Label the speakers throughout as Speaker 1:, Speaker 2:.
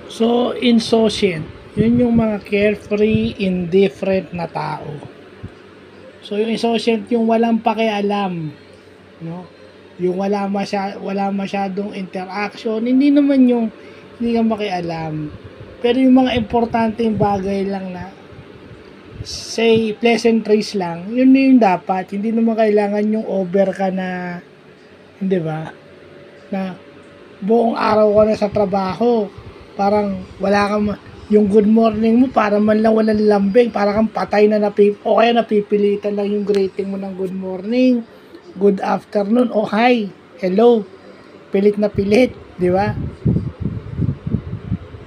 Speaker 1: So, insouciant, yun yung mga carefree, indifferent na tao. So, yung insouciant, yung walang pakialam, no? Yung wala masyadong interaction, hindi naman yung hindi ka makialam. Pero yung mga importanteng bagay lang na, say, pleasantries lang, yun na yung dapat. Hindi naman kailangan yung over ka na, hindi ba? Na buong araw ka na sa trabaho, parang wala kang yung good morning mo para man lang walang lambing, para kang patay na o kaya napipilitan lang yung greeting mo ng good morning, good afternoon, o hi, hello, pilit na pilit, di ba?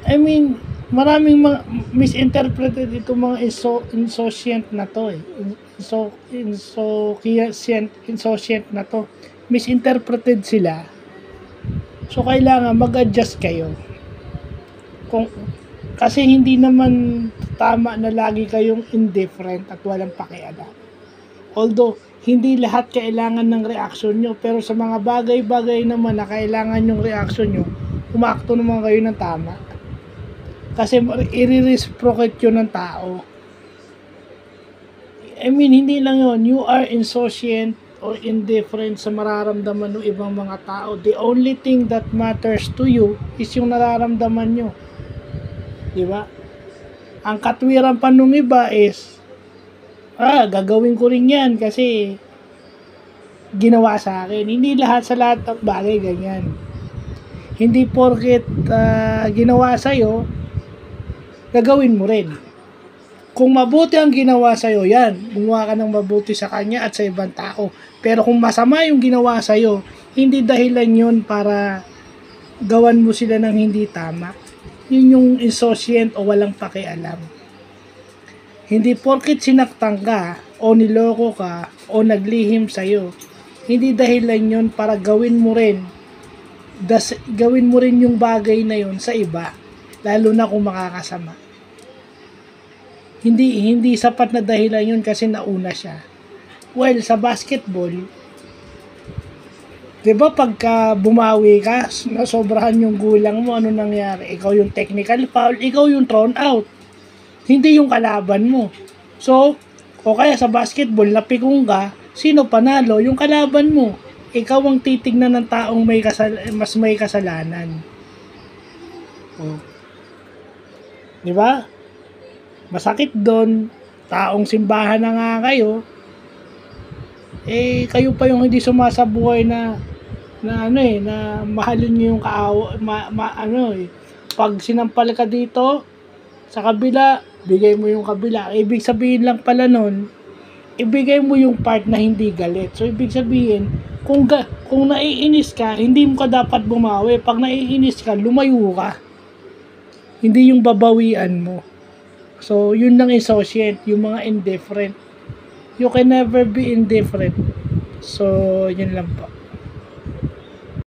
Speaker 1: I mean, maraming mga misinterpreted itong mga insouciant na to eh. Insouciant na to. Misinterpreted sila. So, kailangan mag-adjust kayo. Kasi hindi naman tama na lagi kayong indifferent at walang pakialam. Although, hindi lahat kailangan ng reaction nyo, pero sa mga bagay-bagay naman na kailangan yung reaction nyo, umakto naman kayo ng tama. Kasi i-reciprocate yun ng tao. I mean, hindi lang yun. You are insouciant or indifferent sa mararamdaman ng ibang mga tao. The only thing that matters to you is yung nararamdaman nyo. Diba? Ang katwiran pa nung iba is, gagawin ko rin yan kasi ginawa sa akin. Hindi lahat sa lahat ng bagay ganyan. Hindi porket ginawa sa'yo, gagawin mo rin. Kung mabuti ang ginawa sa'yo, yan, gumawa ka ng mabuti sa kanya at sa ibang tao. Pero kung masama yung ginawa sa'yo, hindi dahilan yun para gawan mo sila ng hindi tama. Yun yung insouciant o walang pakialam. Hindi porket sinaktan ka, o niloko ka, o naglihim sa'yo, hindi dahilan yun para gawin mo rin yung bagay na yun sa iba, lalo na kung makakasama. Hindi sapat na dahilan yun kasi nauna siya. Well, sa basketball, diba pagka bumawi ka, nasobrahan yung gulang mo, ano nangyari? Ikaw yung technical foul, ikaw yung thrown out. Hindi yung kalaban mo. So, o kaya sa basketball, napikong ka, sino panalo? Yung kalaban mo. Ikaw ang titignan ng taong mas may kasalanan. O. Diba? Masakit doon, taong simbahan na nga kayo, kayo pa yung hindi sumasabuhay na mahalin niyo yung pag sinampal ka dito sa kabila, bigay mo yung kabila. Ibig sabihin lang pala nun, ibigay mo yung part na hindi galit. So ibig sabihin, kung naiinis ka, hindi mo ka dapat bumawi. Pag naiinis ka, lumayo ka. Hindi yung babawian mo. So, yun lang insouciant, yung mga indifferent. You can never be indifferent. So, yun lang po.